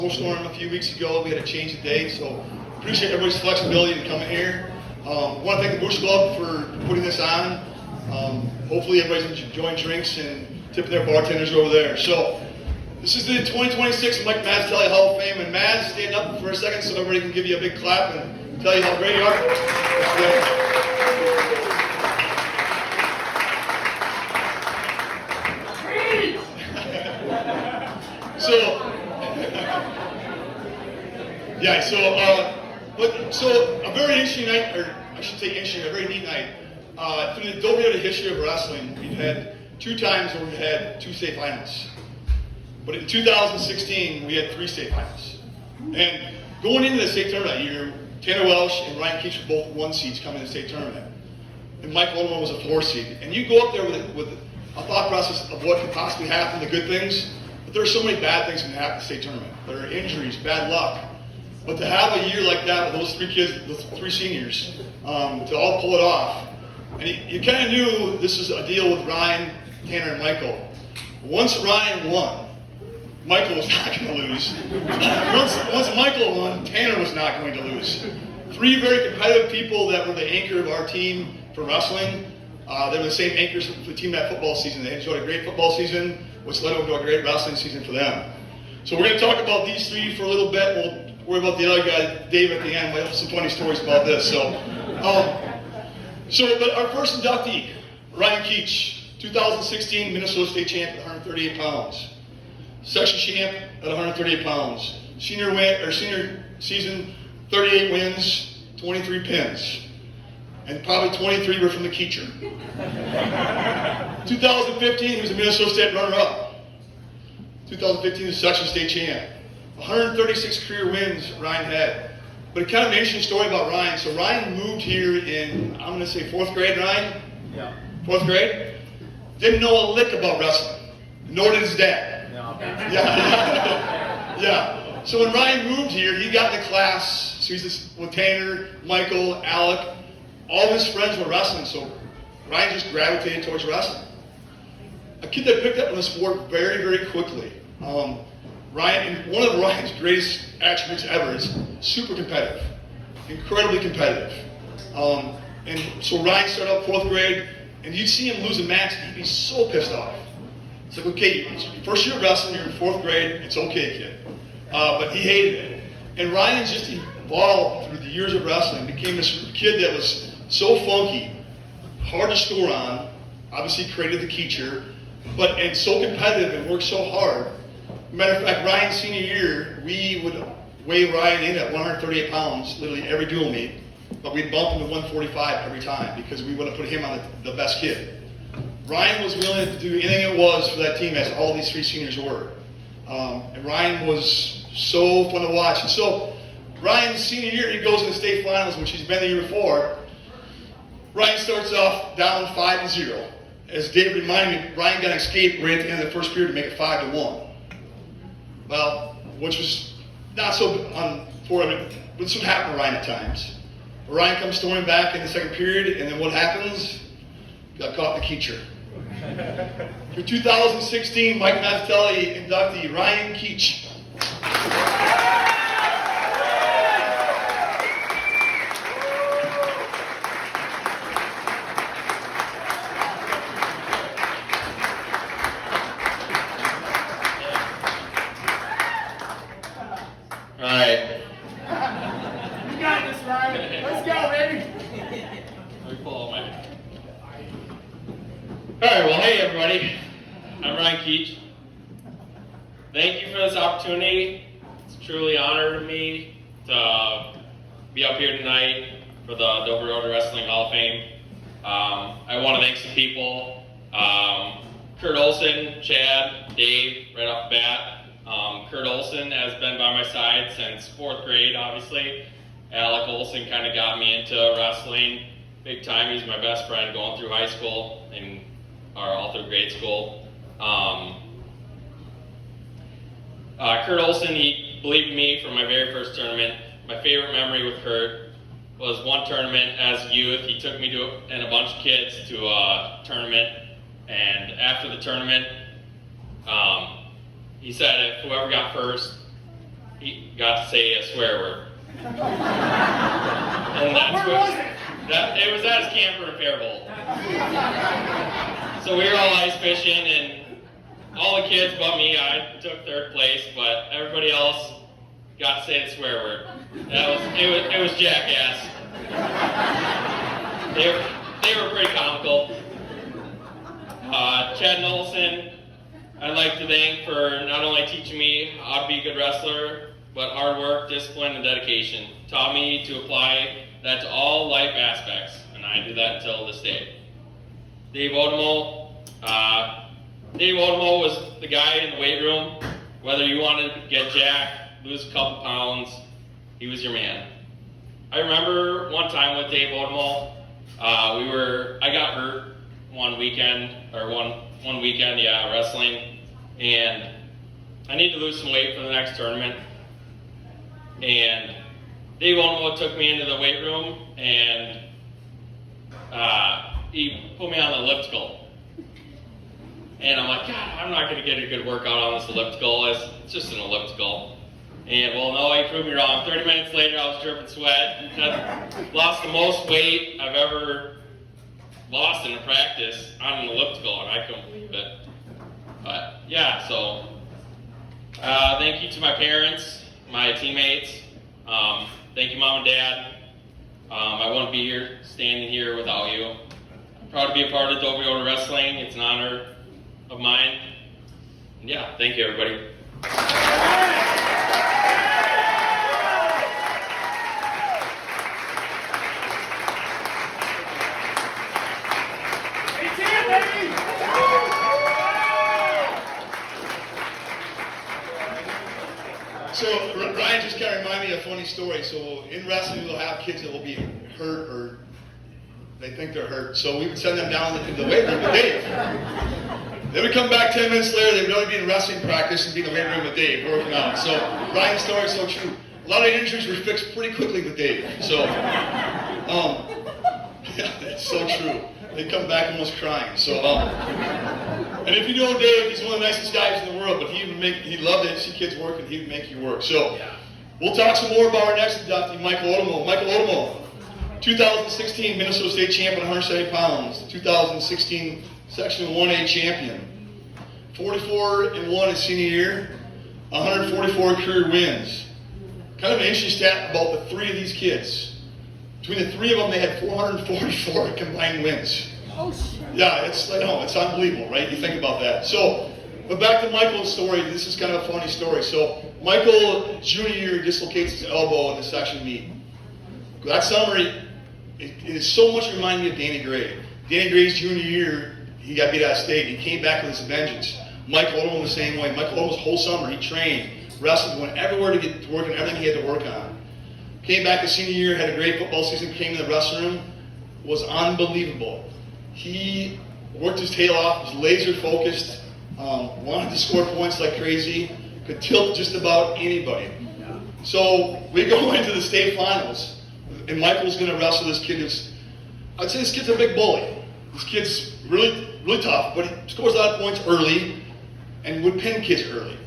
Snowstorm a few weeks ago. We had to change the date, so appreciate everybody's flexibility to come in here. Want to thank the Bush Club for putting this on. Hopefully everybody's enjoying drinks and tipping their bartenders over there. So this is the 2026 Mike Mazzitelli Hall of Fame, and Maz, stand up for a second so everybody can give you a big clap and tell you how great you are. So a very interesting night, or I should say interesting, a very neat night. Through the dominated history of wrestling, we've had 2 times where we've had 2 state finals. But in 2016, we had 3 state finals. And going into the state tournament that year, Tanner Welsh and Ryan Keach were both 1 seeds coming to the state tournament. And Mike Otomo was a 4 seed. And you go up there with a thought process of what could possibly happen, the good things, but there are so many bad things that can happen in the state tournament. There are injuries, bad luck. But to have a year like that with those 3 kids, those 3 seniors, to all pull it off, and you kind of knew this was a deal with Ryan, Tanner, and Michael. Once Ryan won, Michael was not going to lose. Once Michael won, Tanner was not going to lose. 3 very competitive people that were the anchor of our team for wrestling. They were the same anchors for the team that football season. They enjoyed a great football season, which led over to a great wrestling season for them. So we're going to talk about these 3 for a little bit. We'll worry about the other guy, Dave, at the end. We'll have some funny stories about this. But our first inductee, Ryan Keach, 2016 Minnesota State champ at 138 pounds. Section champ at 138 pounds. Senior season, 38 wins, 23 pins. And probably 23 were from the Keacher. 2015, he was a Minnesota State runner-up. 2015, the section state champ. 136 career wins Ryan had. But kind of an interesting story about Ryan. So Ryan moved here in, I'm going to say 4th grade, Ryan? Yeah. 4th grade? Didn't know a lick about wrestling. Nor did his dad. No. Yeah. Yeah. So when Ryan moved here, he got in the class. So he's with Tanner, Michael, Alec. All of his friends were wrestling. So Ryan just gravitated towards wrestling. A kid that picked up on the sport very, very quickly. Ryan, one of Ryan's greatest attributes ever is super competitive, incredibly competitive. And so Ryan started out 4th grade, and you'd see him lose a match, and he'd be so pissed off. It's like, okay, first year of wrestling, you're in 4th grade, it's okay, kid. But he hated it. And Ryan just evolved through the years of wrestling, became this kid that was so funky, hard to score on, obviously created the Keacher, and so competitive and worked so hard. Matter of fact, Ryan's senior year, we would weigh Ryan in at 138 pounds, literally every dual meet, but we'd bump him to 145 every time because we would have put him on the best kid. Ryan was willing to do anything it was for that team, as all these 3 seniors were. And Ryan was so fun to watch. And so Ryan's senior year, he goes to the state finals, which he's been the year before. Ryan starts off down 5-0. As David reminded me, Ryan got an escape right at the end of the first period to make it 5-1. Well, which was not so unfortunate. This would happen to Ryan at times. Ryan comes storming back in the second period, and then what happens? Got caught in the Keacher. For 2016, Mike Mazzitelli inductee, Ryan Keach. All right. You got this, Ryan. Let's go, baby. Let me pull out my. All right. Well, hey, everybody. I'm Ryan Keach. Thank you for this opportunity. It's truly an honor to me to be up here tonight for the Dover Road Wrestling Hall of Fame. I want to thank some people. Kurt Olson, Chad, Dave, right off the bat. Kurt Olson has been by my side since 4th grade, obviously. Alec Olson kind of got me into wrestling big time. He's my best friend going through high school and all through grade school. Kurt Olson, he believed in me from my very first tournament. My favorite memory with Kurt was one tournament as a youth. He took me and a bunch of kids to a tournament, and after the tournament, he said if whoever got first he got to say a swear word. And that's Where was it? It was at his camper in Fairbolt. So we were all ice fishing, and all the kids but me, I took third place, but everybody else got to say the swear word. It was jackass. They were pretty comical. Chad Nicholson, I'd like to thank for not only teaching me how to be a good wrestler, but hard work, discipline, and dedication. Taught me to apply that to all life aspects, and I do that until this day. Dave Otomo was the guy in the weight room. Whether you wanted to get jacked, lose a couple pounds, he was your man. I remember one time with Dave Otomo, I got hurt one weekend, wrestling, and I need to lose some weight for the next tournament. And Dave Otomo took me into the weight room, and he put me on the elliptical. And I'm like, God, I'm not going to get a good workout on this elliptical. It's just an elliptical. And well, no, he proved me wrong. 30 minutes later, I was dripping sweat. I lost the most weight I've ever lost in a practice on an elliptical, and I couldn't believe it. But yeah, so thank you to my parents, my teammates. Thank you, Mom and Dad. I wouldn't be here, standing here without you. I'm proud to be a part of WO Wrestling. It's an honor of mine. And yeah, thank you, everybody. So Ryan just kind of reminded me of a funny story. So in wrestling, we'll have kids that will be hurt or they think they're hurt. So we would send them down into the weight room with Dave. Then we come back 10 minutes later, they would only be in wrestling practice and be in the weight room with Dave, working out. So Ryan's story is so true. A lot of injuries were fixed pretty quickly with Dave. So, yeah, that's so true. They come back almost crying. So, and if you know Dave, he's one of the nicest guys in the world, but he loved it, see kids work, and he would make you work. So, we'll talk some more about our next inductee, Michael Otomo. Michael Otomo, 2016 Minnesota State champion, 170 pounds. 2016 Section 1A champion. 44-1 his senior year, 144 career wins. Kind of an interesting stat about the three of these kids. Between the three of them, they had 444 combined wins. Oh, shit. Yeah, it's unbelievable, right? You think about that. So, but back to Michael's story. This is kind of a funny story. So, Michael, junior year, dislocates his elbow in the section meet. That summer, it so much reminded me of Danny Gray. Danny Gray's junior year, he got beat out of state. He came back with his vengeance. Michael Otomo the same way. Michael Otomo's whole summer, he trained, wrestled, went everywhere to get to work on everything he had to work on. Came back his senior year, had a great football season, came in the wrestling room, was unbelievable. He worked his tail off, was laser focused, wanted to score points like crazy, could tilt just about anybody. So we go into the state finals, and Michael's going to wrestle this kid I'd say this kid's a big bully. This kid's really, really tough, but he scores a lot of points early and would pin kids early.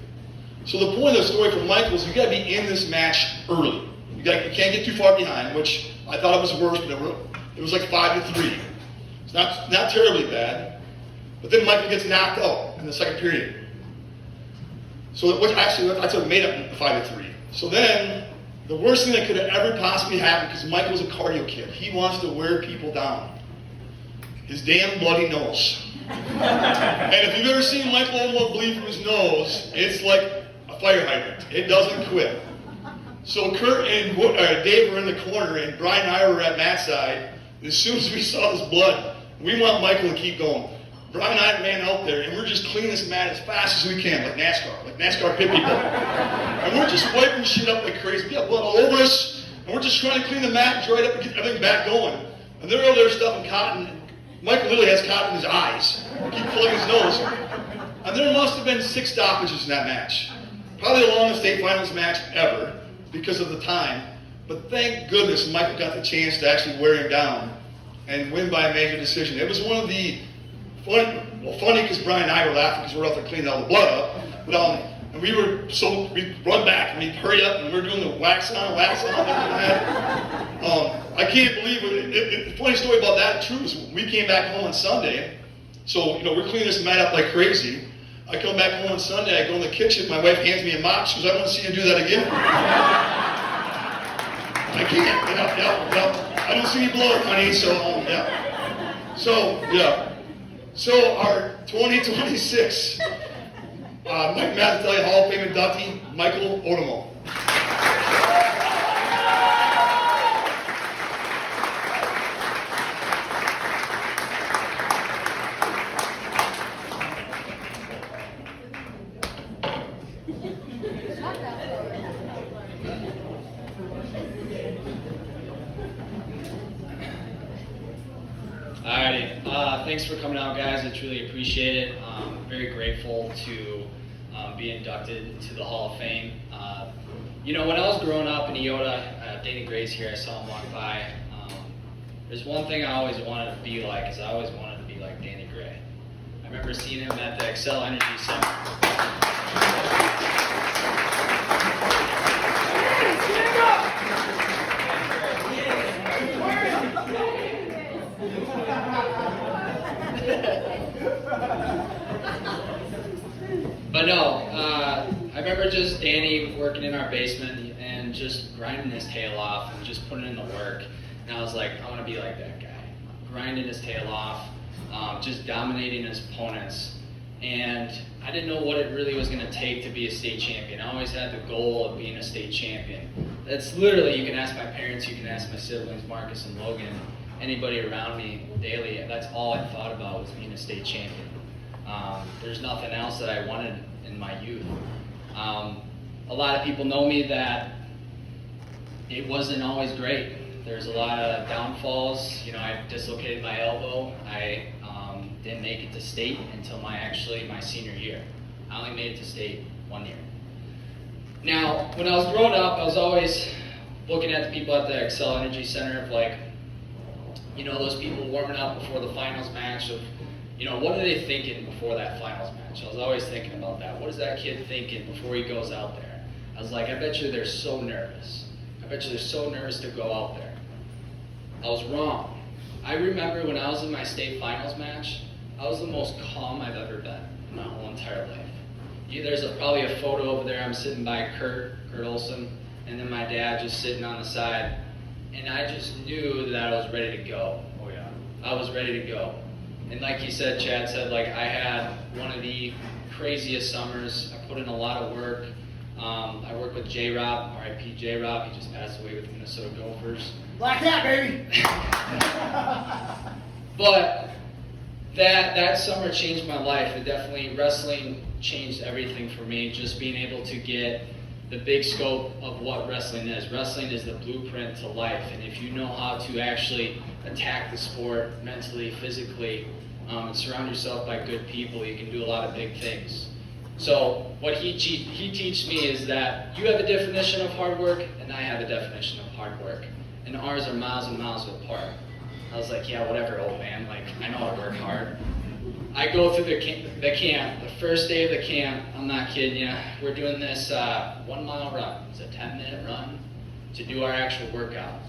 So the point of the story for Michael is you got to be in this match early. You can't get too far behind, which I thought it was worse, but it was like 5-3. It's not terribly bad. But then Michael gets knocked out in the second period. So which actually I said made up 5-3. So then the worst thing that could have ever possibly happened, because Michael's a cardio kid, he wants to wear people down. His damn bloody nose. And if you've ever seen Michael Otomo bleed from his nose, it's like a fire hydrant. It doesn't quit. So Kurt and Dave were in the corner, and Brian and I were at Matt's side. As soon as we saw this blood, we want Michael to keep going. Brian and I ran out there, and we're just cleaning this mat as fast as we can, like NASCAR pit people. And we're just wiping shit up like crazy. We got blood all over us, and we're just trying to clean the mat and dry it up and get everything back going. And they're over there stuffing cotton. Michael literally has cotton in his eyes. Keep plugging his nose. And there must have been 6 stoppages in that match. Probably the longest state finals match ever because of the time. But thank goodness Michael got the chance to actually wear him down and win by a major decision. It was one of the funny because Brian and I were laughing because we're out there cleaning all the blood up. But And we run back and we'd hurry up and we were doing the wax on. I can't believe it. The funny story about that too is we came back home on Sunday. So, we're cleaning this mat up like crazy. I come back home on Sunday, I go in the kitchen, my wife hands me a mop. She goes, I want to see you do that again. I can't. I don't see you blow it, honey, so, yeah. So, our 2026 Mazzitelli Hall of Fame inductee, Michael Otomo. Alrighty, thanks for coming out, guys. I truly appreciate it. Very grateful to be inducted into the Hall of Fame. When I was growing up in Iota, Danny Gray's here, I saw him walk by. There's one thing I always wanted to be like, is I always wanted to be like Danny Gray. I remember seeing him at the Excel Energy Center. But no, I remember just Danny working in our basement and just grinding his tail off and just putting in the work. And I was like, I want to be like that guy. Grinding his tail off, just dominating his opponents. And I didn't know what it really was going to take to be a state champion. I always had the goal of being a state champion. That's literally, you can ask my parents, you can ask my siblings, Marcus and Logan, anybody around me daily. That's all I thought about was being a state champion. There's nothing else that I wanted in my youth. A lot of people know me that it wasn't always great. There's a lot of downfalls. I dislocated my elbow. I didn't make it to state until my senior year. I only made it to state 1 year. Now, when I was growing up, I was always looking at the people at the Excel Energy Center of like, those people warming up before the finals match of, what are they thinking before that finals match? I was always thinking about that. What is that kid thinking before he goes out there? I was like, I bet you they're so nervous. I bet you they're so nervous to go out there. I was wrong. I remember when I was in my state finals match, I was the most calm I've ever been in my whole entire life. There's probably a photo over there. I'm sitting by Kurt Olson, and then my dad just sitting on the side. And I just knew that I was ready to go. Oh yeah. I was ready to go. And like he said, Chad said, like I had one of the craziest summers. I put in a lot of work. I worked with J-Rob, R.I.P. J-Rob. He just passed away with Minnesota Gophers. Black hat, baby! But that summer changed my life. It definitely, wrestling changed everything for me. Just being able to get the big scope of what wrestling is. Wrestling is the blueprint to life. And if you know how to actually attack the sport mentally, physically, and surround yourself by good people, you can do a lot of big things. So what he teaches me is that you have a definition of hard work, and I have a definition of hard work. And ours are miles and miles apart. I was like, yeah, whatever, old man. Like, I know I work hard. I go through the camp, the first day of the camp, I'm not kidding you, we're doing this 1 mile run. It's a 10-minute run to do our actual workout.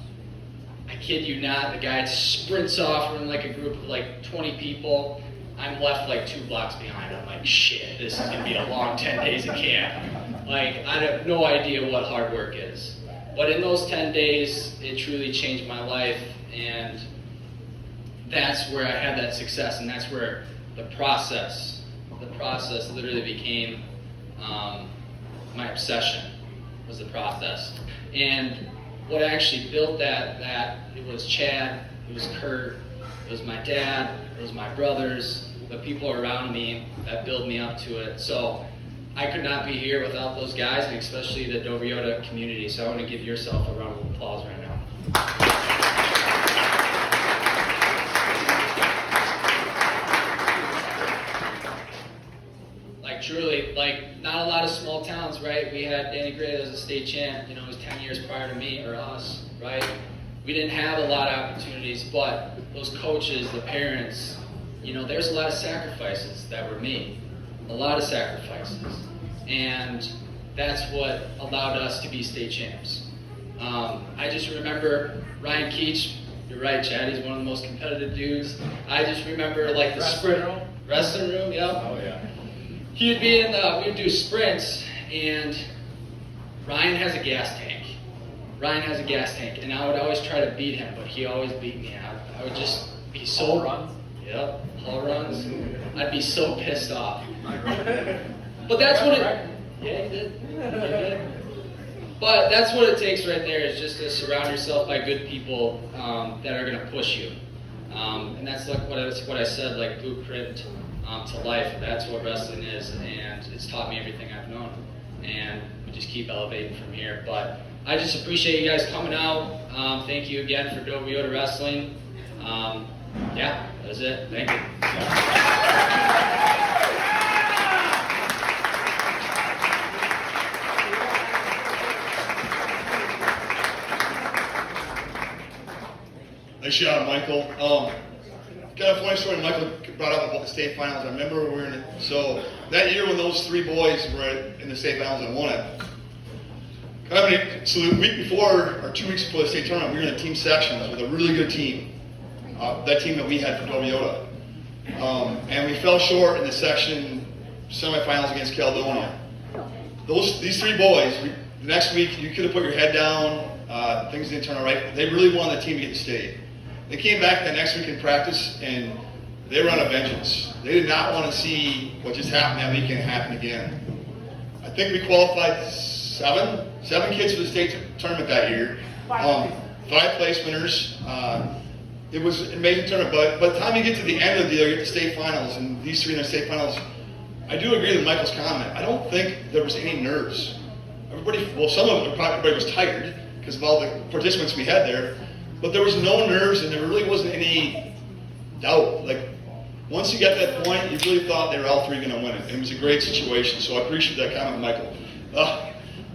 I kid you not, the guy sprints off, we're in like a group of like 20 people. I'm left like 2 blocks behind. I'm like, shit, this is gonna be a long 10 days of camp. Like, I have no idea what hard work is. But in those 10 days, it truly changed my life, and that's where I had that success, and that's where the process literally became my obsession, was the process. And what actually built that it was Chad, it was Kurt, it was my dad, it was my brothers, the people around me that built me up to it. So I could not be here without those guys, and especially the Dover Yoda community. So I want to give yourself a round of applause right now. Truly, like, not a lot of small towns, right? We had Danny Gray as a state champ, it was 10 years prior to me, or us, right? We didn't have a lot of opportunities, but those coaches, the parents, there's a lot of sacrifices that were made. A lot of sacrifices. and that's what allowed us to be state champs. I just remember Ryan Keach. You're right, Chad. He's one of the most competitive dudes. I just remember like the wrestling room. Yep. Oh yeah. He would be we would do sprints, and Ryan has a gas tank. And I would always try to beat him, but he always beat me. I would just be so Hall runs? Yep, hall runs. I'd be so pissed off. But that's what it. Yeah, he did. He did. But that's what it takes right there, is just to surround yourself by good people that are going to push you. And that's like what I said, like blueprint to life. That's what wrestling is, and it's taught me everything I've known. And we just keep elevating from here. But I just appreciate you guys coming out. Thank you again for Otomo Wrestling. Yeah, that was it. Thank you. Nice job, Michael. Kind of funny story Michael brought up about the state finals. I remember we were in it. So that year when those three boys were in the state finals and won it, so the week before, or 2 weeks before the state tournament, we were in the team sections with a really good team. That team that we had from Otomo. And we fell short in the section semifinals against Caledonia. These three boys, the next week you could have put your head down, things didn't turn out right. They really wanted the team to get to state. They came back the next week in practice and they were on a vengeance. They did not want to see what just happened that weekend happen again. I think we qualified seven kids for the state tournament that year. 5 place winners. It was an amazing tournament, but by the time you get to the end of the deal, you get to state finals, and these three in the state finals, I do agree with Michael's comment. I don't think there was any nerves. Some of them, probably everybody was tired because of all the participants we had there, but there was no nerves, and there really wasn't any doubt. Like, once you got that point, you really thought they were all three going to win it. It was a great situation, so I appreciate that comment, Michael.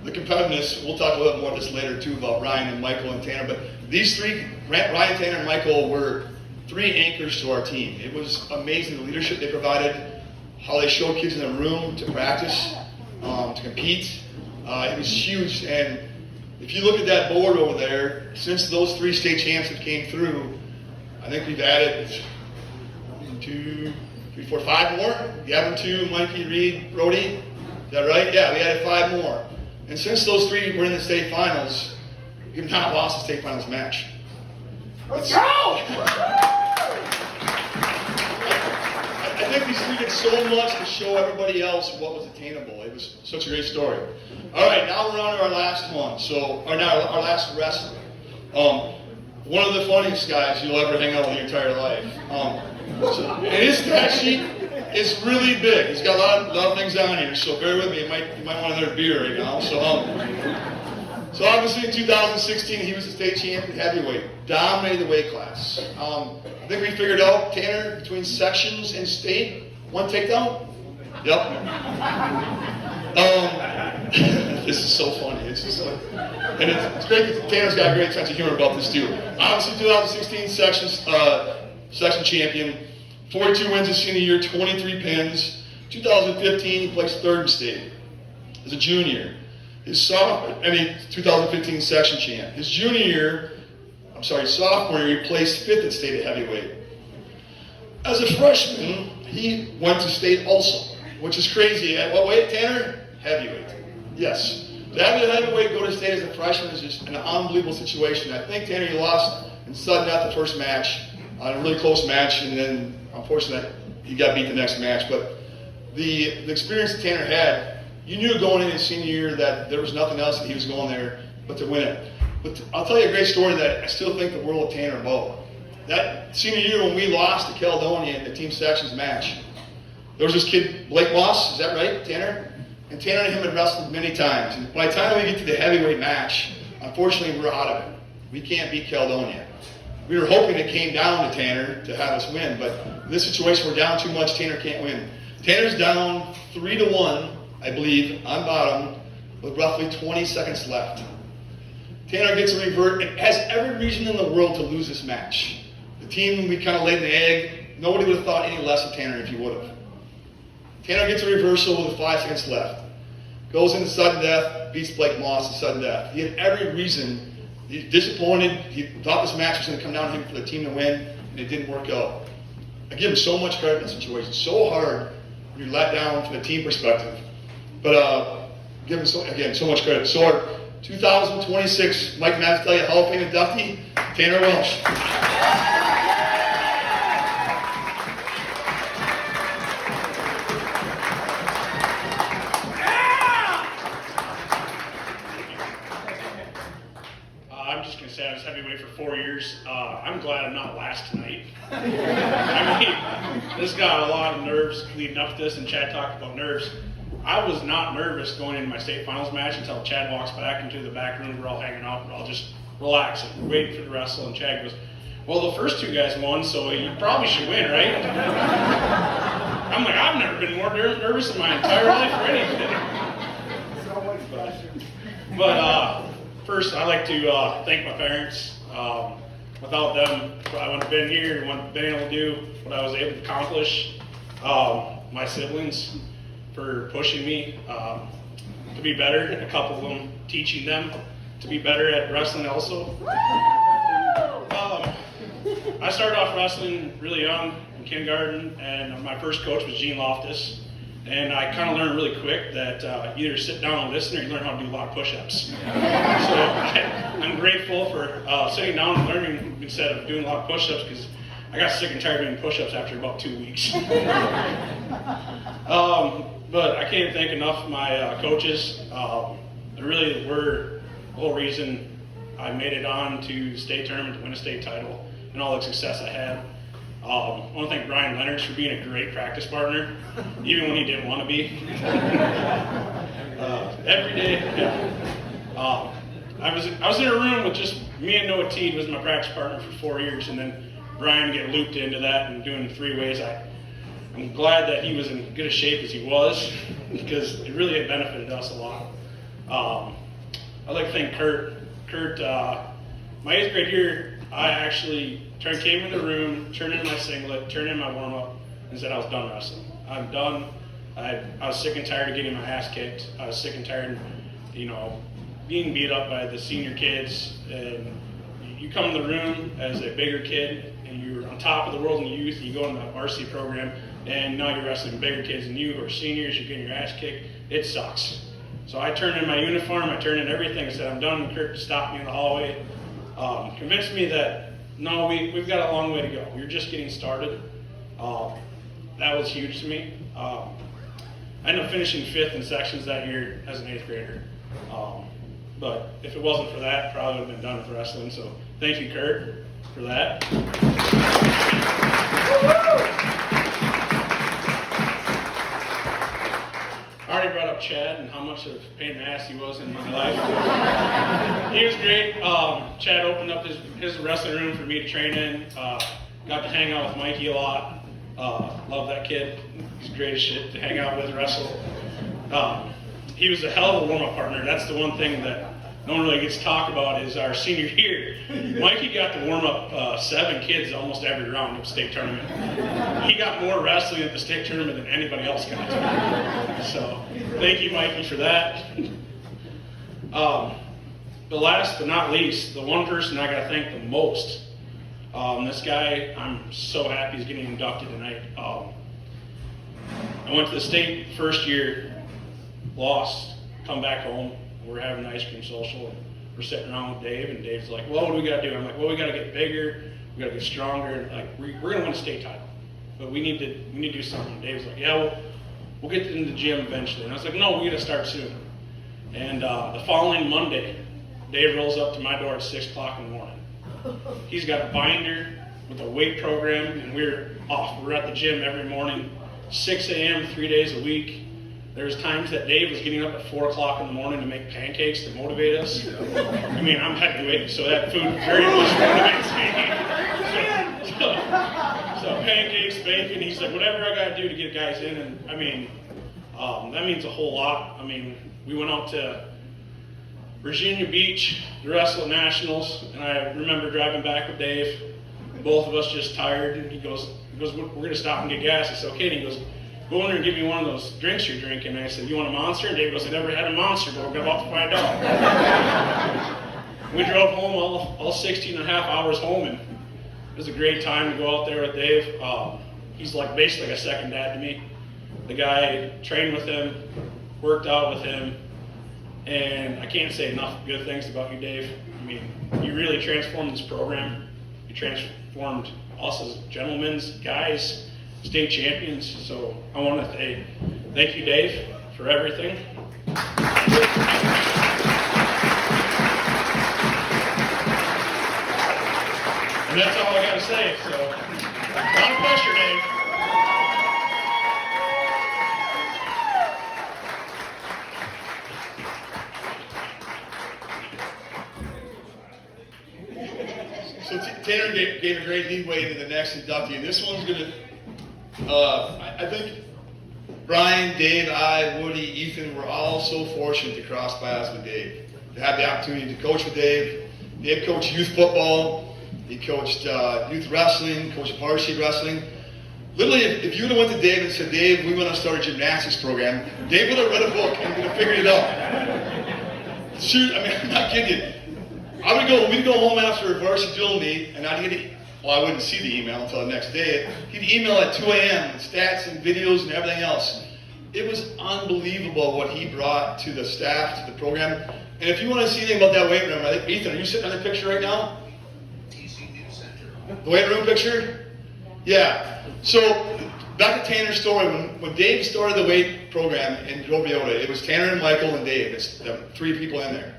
The competitiveness, we'll talk a little more of this later too about Ryan and Michael and Tanner, but these three, Ryan, Tanner, and Michael, were three anchors to our team. It was amazing the leadership they provided, how they showed kids in the room to practice, to compete. It was huge, and if you look at that board over there, since those three state champs that came through, I think we've added 1, 2, 3, 4, 5 more. Gavin 2, Mikey, Reed, Brody. Is that right? Yeah, we added 5 more. And since those three were in the state finals, we've not lost a state finals match. Let's go! I think these three did so much to show everybody else what was attainable. It was such a great story. All right, now we're on to our last one. Our last wrestler. One of the funniest guys you'll ever hang out with your entire life. And his stat sheet is really big. He's got a lot of things on here, so bear with me. You might want another beer right now. So obviously in 2016 he was the state champion heavyweight, dominated the weight class. I think we figured out, Tanner, between sections and state, 1 takedown. Yep. This is so funny. It's just and it's great because Tanner's got a great sense of humor about this too. Obviously 2016 section champion. 42 wins his senior year, 23 pins. 2015, he placed 3rd in state as a junior. 2015 section champ. His sophomore year, he placed 5th at state at heavyweight. As a freshman, he went to state also, which is crazy. At what weight, Tanner? Heavyweight. Yes. To have a heavyweight go to state as a freshman is just an unbelievable situation. I think, Tanner, you lost in sudden death the first match, a really close match, and then unfortunately he got beat the next match. But the experience that Tanner had, you knew going into his senior year that there was nothing else that he was going there but to win it. But I'll tell you a great story that I still think the world of Tanner about. That senior year when we lost to Caledonia in the team sections match, there was this kid, Blake Moss, is that right, Tanner? And Tanner and him had wrestled many times. And by the time we get to the heavyweight match, unfortunately we're out of it. We can't beat Caledonia. We were hoping it came down to Tanner to have us win, but in this situation we're down too much, Tanner can't win. Tanner's down 3-1, I believe, on bottom, with roughly 20 seconds left. Tanner gets a revert and has every reason in the world to lose this match. The team, we kind of laid the egg. Nobody would have thought any less of Tanner if he would have. Tanner gets a reversal with 5 seconds left. goes into sudden death, beats Blake Moss in sudden death. He had every reason. He's disappointed. He thought this match was going to come down to him for the team to win, and it didn't work out. I give him so much credit in that situation. It's so hard when you're let down from the team perspective. But give him, so much credit. So our 2026 Mike Mazzitelli Hall of Fame inductee, Tanner Welsh. I'm just going to say I was heavyweight for 4 years. I'm glad I'm not last tonight. I mean, this got a lot of nerves leading up to this, and Chad talked about nerves. I was not nervous going into my state finals match until Chad walks back into the back room. We're all hanging out. We're all just relaxing, waiting for the wrestle, and Chad goes, well, the first two guys won, so you probably should win, right? I'm like, I've never been more nervous in my entire life for anything. But first, I'd like to thank my parents. Without them, I wouldn't have been here, wouldn't have been able to do what I was able to accomplish. My siblings for pushing me to be better, and a couple of them teaching them to be better at wrestling also. I started off wrestling really young in kindergarten, and my first coach was Gene Loftus. And I kind of learned really quick that either sit down and listen or you learn how to do a lot of push-ups. So I'm grateful for sitting down and learning instead of doing a lot of push-ups, because I got sick and tired of doing push-ups after about 2 weeks. But I can't thank enough of my coaches. They really were the whole reason I made it on to state tournament to win a state title and all the success I had. I want to thank Brian Leonard for being a great practice partner, even when he didn't want to be. Every day, yeah. I was in a room with just me and Noah Teed was my practice partner for 4 years, and then Brian get looped into that and doing 3-ways. I'm glad that he was in good a shape as he was, because it really had benefited us a lot. I'd like to thank Kurt. Kurt, my 8th grade year, I actually came in the room, turned in my singlet, turned in my warm-up, and said I was done wrestling. I'm done. I was sick and tired of getting my ass kicked. I was sick and tired of, being beat up by the senior kids. And you come in the room as a bigger kid, and you're on top of the world in youth, and you go into the varsity program, and now you're wrestling bigger kids than you who are seniors, you're getting your ass kicked. It sucks. So I turned in my uniform, I turned in everything, and said I'm done. And Kurt stopped me in the hallway, convinced me that no, we've got a long way to go. You're just getting started. That was huge to me. I ended up finishing 5th in sections that year as an 8th grader. But if it wasn't for that, probably would have been done with wrestling. So thank you, Kurt, for that. I already brought up Chad and how much of a pain in the ass he was in my life. He was great. Chad opened up his wrestling room for me to train in. Got to hang out with Mikey a lot. Love that kid. He's great as shit to hang out with, wrestle. He was a hell of a warm-up partner. That's the one thing that no one really gets to talk about is our senior year. Mikey got to warm up 7 kids almost every round of the state tournament. He got more wrestling at the state tournament than anybody else got to. So thank you, Mikey, for that. The last but not least, the one person I got to thank the most, this guy, I'm so happy he's getting inducted tonight. I went to the state first year, lost, come back home. We're having an ice cream social, and we're sitting around with Dave, and Dave's like, well, what do we got to do? I'm like, well, we got to get bigger, we got to get stronger, like, we're going to win a state title, but we need to do something. And Dave's like, yeah, we'll get in the gym eventually. And I was like, no, we got to start soon. And the following Monday, Dave rolls up to my door at 6 o'clock in the morning. He's got a binder with a weight program, and we're off. We're at the gym every morning, 6 a.m., 3 days a week. There's times that Dave was getting up at 4 o'clock in the morning to make pancakes to motivate us. I mean, I'm heavyweight, so that food very much motivates me. So pancakes, bacon, he's like, whatever I got to do to get guys in. And I mean, that means a whole lot. I mean, we went out to Virginia Beach, the Wrestling Nationals, and I remember driving back with Dave, both of us just tired, and he goes, we're going to stop and get gas. I said, okay, and he goes, go in there and give me one of those drinks you're drinking. And I said, you want a Monster? And Dave goes, I never had a Monster, but we're about to find out. We drove home all 16 and a half hours home, and it was a great time to go out there with Dave. He's like basically like a second dad to me. The guy, trained with him, worked out with him, and I can't say enough good things about you, Dave. I mean, you really transformed this program. You transformed us as gentlemen, guys, state champions. So I want to say thank you, Dave, for everything. And that's all I got to say. So, a lot of pressure, Dave. So Tanner gave a great leadway into the next inductee, and this one's gonna. I think Brian, Dave, I, Woody, Ethan, we're all so fortunate to cross paths with Dave, to have the opportunity to coach with Dave. Dave coached youth football. He coached youth wrestling, coached varsity wrestling. Literally, if you would have went to Dave and said, Dave, we want to start a gymnastics program, Dave would have read a book and would have figured it out. Shoot, I mean, I'm not kidding you. We'd go home after a varsity drill meet, and I wouldn't see the email until the next day. He'd email at 2 a.m. with stats and videos and everything else. It was unbelievable what he brought to the staff, to the program. And if you want to see anything about that weight room, I think, Ethan, are you sitting on the picture right now? The weight room picture? Yeah. So, back to Tanner's story. When Dave started the weight program in Toyota, it was Tanner and Michael and Dave. It's the three people in there.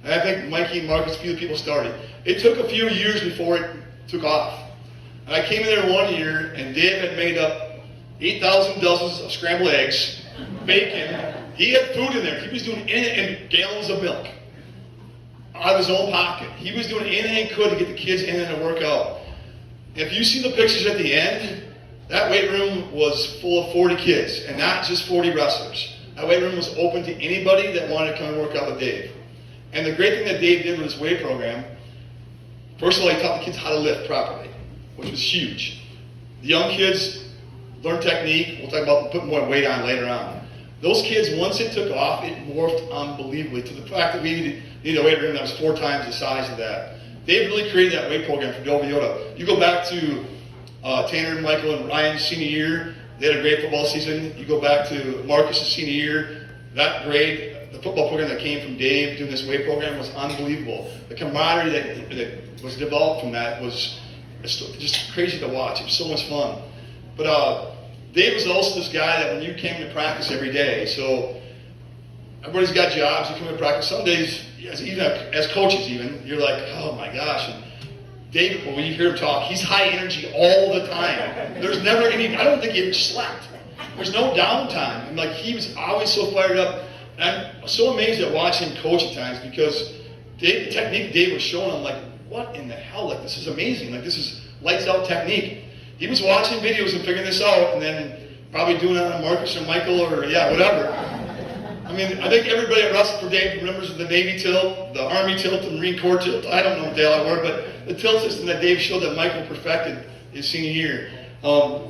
And I think Mikey and Marcus, a few people started. It took a few years before it took off. And I came in there one year, and Dave had made up 8,000 dozens of scrambled eggs, bacon. He had food in there. He was doing and gallons of milk out of his own pocket. He was doing anything he could to get the kids in and to work out. If you see the pictures at the end, that weight room was full of 40 kids, and not just 40 wrestlers. That weight room was open to anybody that wanted to come and work out with Dave. And the great thing that Dave did with his weight program, first of all, he taught the kids how to lift properly, which was huge. The young kids learned technique. We'll talk about putting more weight on later on. Those kids, once it took off, it morphed unbelievably to the fact that we needed a weight room that was 4 times the size of that. Dave really created that weight program for Toyota. You go back to Tanner and Michael and Ryan's senior year, they had a great football season. You go back to Marcus's senior year, that grade, the football program that came from Dave doing this weight program was unbelievable. The camaraderie that was developed from that was just crazy to watch. It was so much fun. But Dave was also this guy that when you came to practice every day, so everybody's got jobs, you come to practice. Some days, even as coaches even, you're like, oh my gosh. And Dave, when you hear him talk, he's high energy all the time. There's never any, I don't think he ever slept. There's no downtime. And like, he was always so fired up. And I'm so amazed at watching him coach at times because the technique Dave was showing, I'm like, what in the hell? Like, this is amazing. Like, this is lights out technique. He was watching videos and figuring this out and then probably doing it on Marcus or Michael or, whatever. I mean, I think everybody at Wrestle for Dave remembers the Navy tilt, the Army tilt, the Marine Corps tilt. I don't know what the hell I were, but the tilt system that Dave showed that Michael perfected his senior year.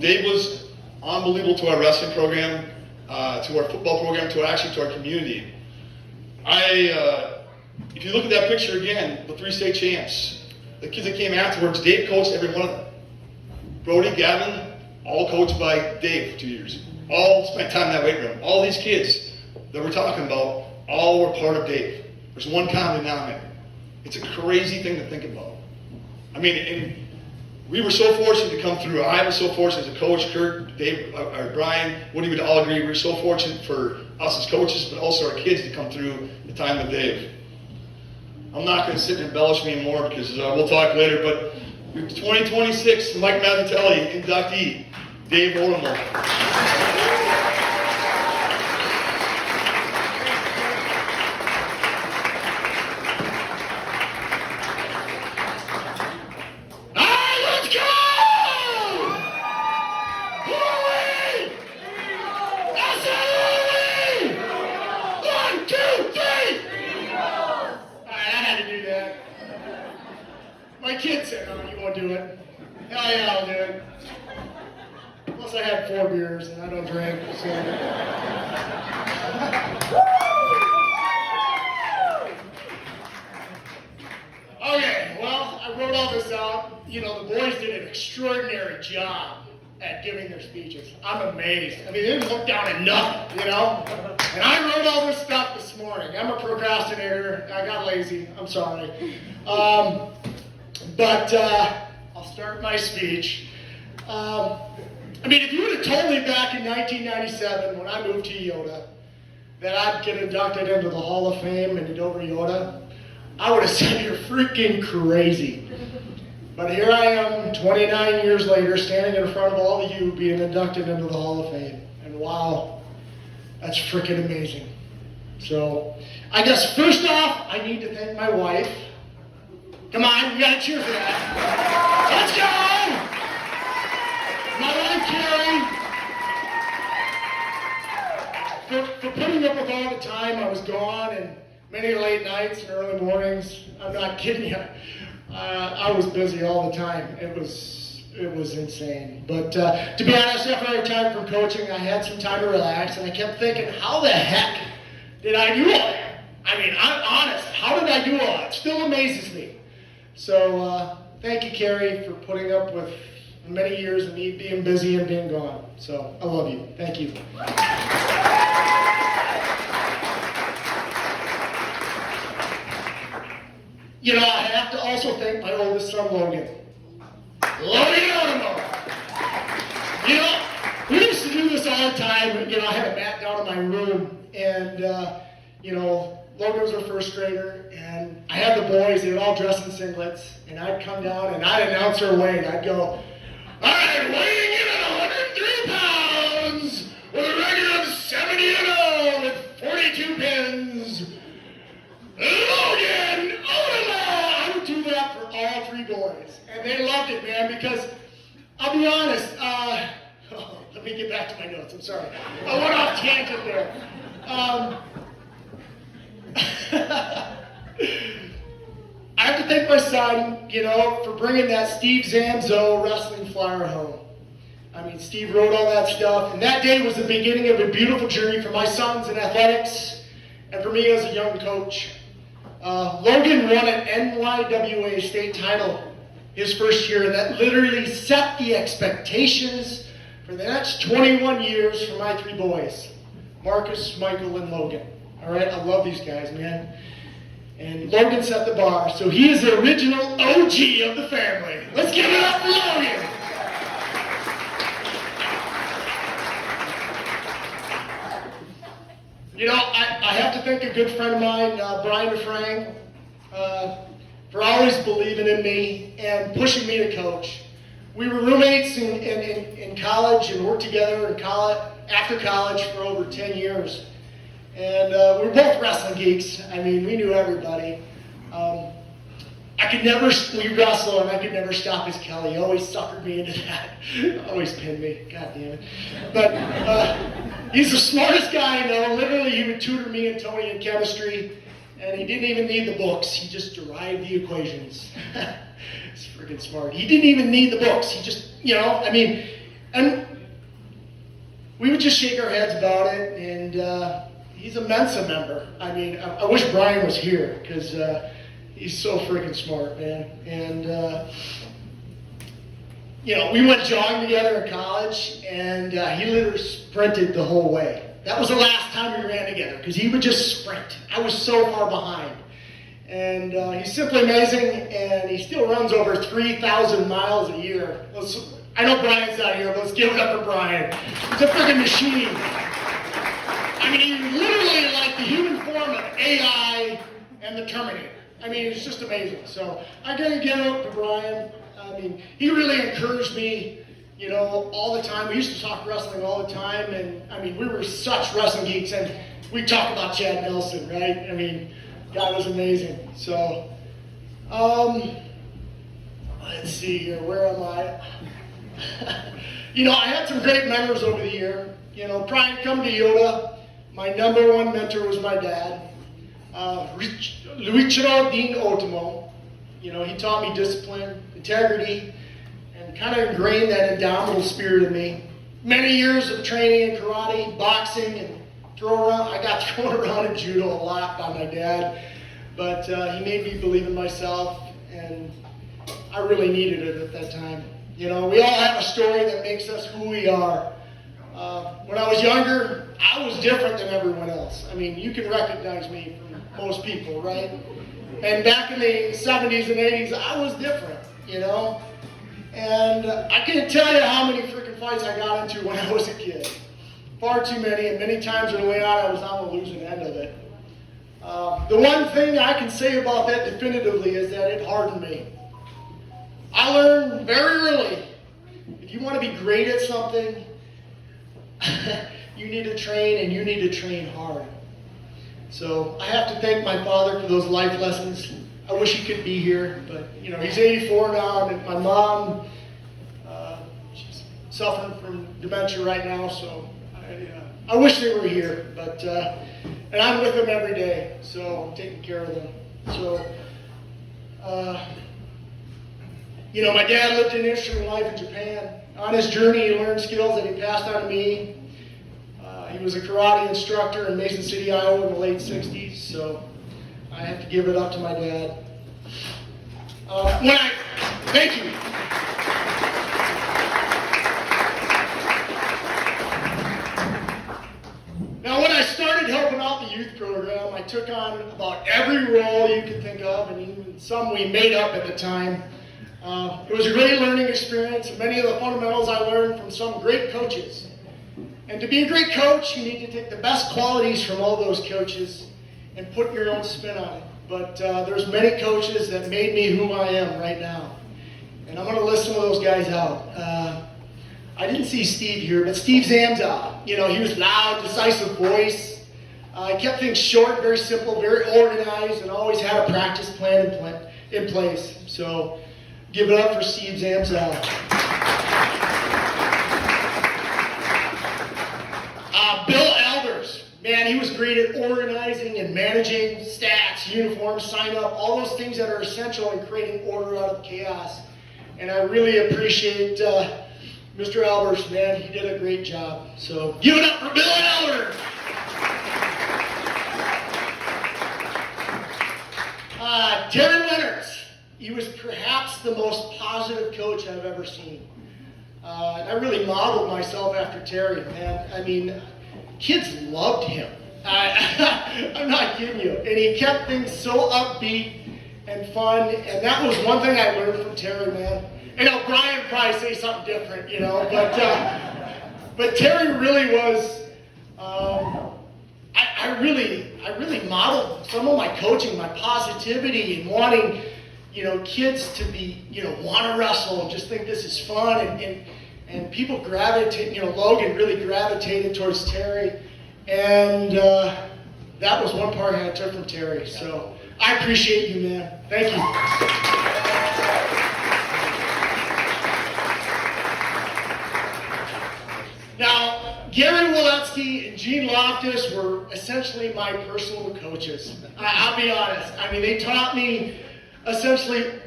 Dave was unbelievable to our wrestling program, to our football program, to our community. If you look at that picture again, the 3 state champs, the kids that came afterwards, Dave coached every one of them. Brody, Gavin, all coached by Dave for 2 years. All spent time in that weight room. All these kids that we're talking about, all were part of Dave. There's one common denominator. It's a crazy thing to think about. I mean, and we were so fortunate to come through. I was so fortunate as a coach, Kurt, Dave, or Brian, Woody would all agree. We were so fortunate for us as coaches, but also our kids to come through the time with Dave. I'm not going to sit and embellish me anymore because we'll talk later, but 2026, Mike Mazzitelli, inductee, Dave Otomo. My kid said, oh, you won't do it. Hell yeah, I'll do it. Well, Plus I had 4 beers and I don't drink, so. Okay, well, I wrote all this out. You know, the boys did an extraordinary job at giving their speeches. I'm amazed. I mean, they didn't look down at nothing, you know? And I wrote all this stuff this morning. I'm a procrastinator. I got lazy. I'm sorry. But I'll start my speech. I mean, if you would have told me back in 1997 when I moved to Yoda that I'd get inducted into the Hall of Fame and Dover Yoda, I would have said you're freaking crazy. But here I am, 29 years later, standing in front of all of you being inducted into the Hall of Fame. And wow, that's freaking amazing. So, I guess first off, I need to thank my wife. Come on, we gotta cheer for that. Let's go! My wife, Carrie, for putting up with all the time I was gone and many late nights and early mornings. I'm not kidding you. I was busy all the time. It was insane. But to be honest, after I retired from coaching, I had some time to relax, and I kept thinking, how the heck did I do all that? I mean, I'm honest. How did I do all that? It still amazes me. So thank you, Carrie, for putting up with many years of me being busy and being gone. So I love you. Thank you. You know, I have to also thank my oldest son, Logan. Logan Otomo. You know, we used to do this all the time. You know, I had a mat down in my room, and, you know, Logan was our first grader, and I had the boys, they would all dress in singlets, and I'd come down, and I'd announce her weight. I'd go, all right, weighing in at 103 pounds, with a record of 70-0 with 42 pins, Logan Otomo! I would do that for all 3 boys. And they loved it, man, because I'll be honest, let me get back to my notes, I'm sorry. I went off tangent there. I have to thank my son, you know, for bringing that Steve Zanzo wrestling flyer home. I mean, Steve wrote all that stuff, and that day was the beginning of a beautiful journey for my sons in athletics and for me as a young coach. Logan won an NYWA state title his first year, and that literally set the expectations for the next 21 years for my 3 boys, Marcus, Michael, and Logan. All right, I love these guys, man. And Logan set the bar, so he is the original OG of the family. Let's give it up for Logan. You know, I have to thank a good friend of mine, Brian DeFrang, for always believing in me and pushing me to coach. We were roommates in college and worked together in after college for over 10 years. And we were both wrestling geeks. I mean, we knew everybody. We wrestled, and I could never stop his Kelly. He always suckered me into that. Always pinned me. God damn it. But he's the smartest guy I know. Literally, he would tutor me and Tony in chemistry, and he didn't even need the books. He just derived the equations. He's freaking smart. He didn't even need the books. He just, you know, I mean, and we would just shake our heads about it, and he's a Mensa member. I mean, I wish Brian was here, because he's so freaking smart, man. And, you know, we went jogging together in college, and he literally sprinted the whole way. That was the last time we ran together, because he would just sprint. I was so far behind. And he's simply amazing, and he still runs over 3,000 miles a year. I know Brian's not here, but let's give it up for Brian. He's a freaking machine. I mean, he's literally like the human form of AI and the Terminator. I mean, it's just amazing. So I gotta give it up to Brian. I mean, he really encouraged me, you know, all the time. We used to talk wrestling all the time, and I mean, we were such wrestling geeks, and we talk about Chad Nelson, right? I mean, God was amazing. So, let's see here, where am I? You know, I had some great mentors over the year. You know, prior to coming to Yoda, my number 1 mentor was my dad, Luichiro Dean Otomo. You know, he taught me discipline, integrity, and kind of ingrained that indomitable spirit in me. many years of training in karate, boxing, and I got thrown around in judo a lot by my dad, but he made me believe in myself, and I really needed it at that time. You know, we all have a story that makes us who we are. When I was younger, I was different than everyone else. I mean, you can recognize me from most people, right? And back in the 70s and 80s, I was different, you know? And I can't tell you how many freaking fights I got into when I was a kid. Far too many, and many times early on, I was on the losing end of it. The one thing I can say about that definitively is that it hardened me. I learned very early, if you want to be great at something, you need to train, and you need to train hard. So I have to thank my father for those life lessons. I wish he could be here, but you know, he's 84 now, and my mom, she's suffering from dementia right now, so I wish they were here, but and I'm with them every day, so I'm taking care of them. So, you know, my dad lived an interesting life in Japan. On his journey, he learned skills that he passed on to me. He was a karate instructor in Mason City, Iowa in the late 60s, so I have to give it up to my dad. Thank you. Now, when I started helping out the youth program, I took on about every role you could think of, and even some we made up at the time. It was a great learning experience. Many of the fundamentals I learned from some great coaches. And to be a great coach, you need to take the best qualities from all those coaches and put your own spin on it. But there's many coaches that made me who I am right now. And I'm going to list some of those guys out. I didn't see Steve here, but Steve Zamzow. You know, he was loud, decisive voice. He kept things short, very simple, very organized, and always had a practice plan in place. So give it up for Steve Zamzow. Bill Albers, man, he was great at organizing and managing stats, uniforms, sign-up, all those things that are essential in creating order out of chaos. And I really appreciate Mr. Albers, man, he did a great job. So give it up for Bill Albers. Terry Leonards, he was perhaps the most positive coach I've ever seen. And I really modeled myself after Terry, man. I mean, kids loved him. I'm not kidding you. And he kept things so upbeat and fun. And that was one thing I learned from Terry, man. You know, Brian would probably say something different, you know. But Terry really was, I really modeled some of my coaching, my positivity, and wanting, you know, kids to be, you know, want to wrestle and just think this is fun. And people gravitate, you know, Logan really gravitated towards Terry. And that was one part I took from Terry. So I appreciate you, man. Thank you. Now, Gary Walensky and Gene Loftus were essentially my personal coaches. I'll be honest. I mean, they taught me essentially.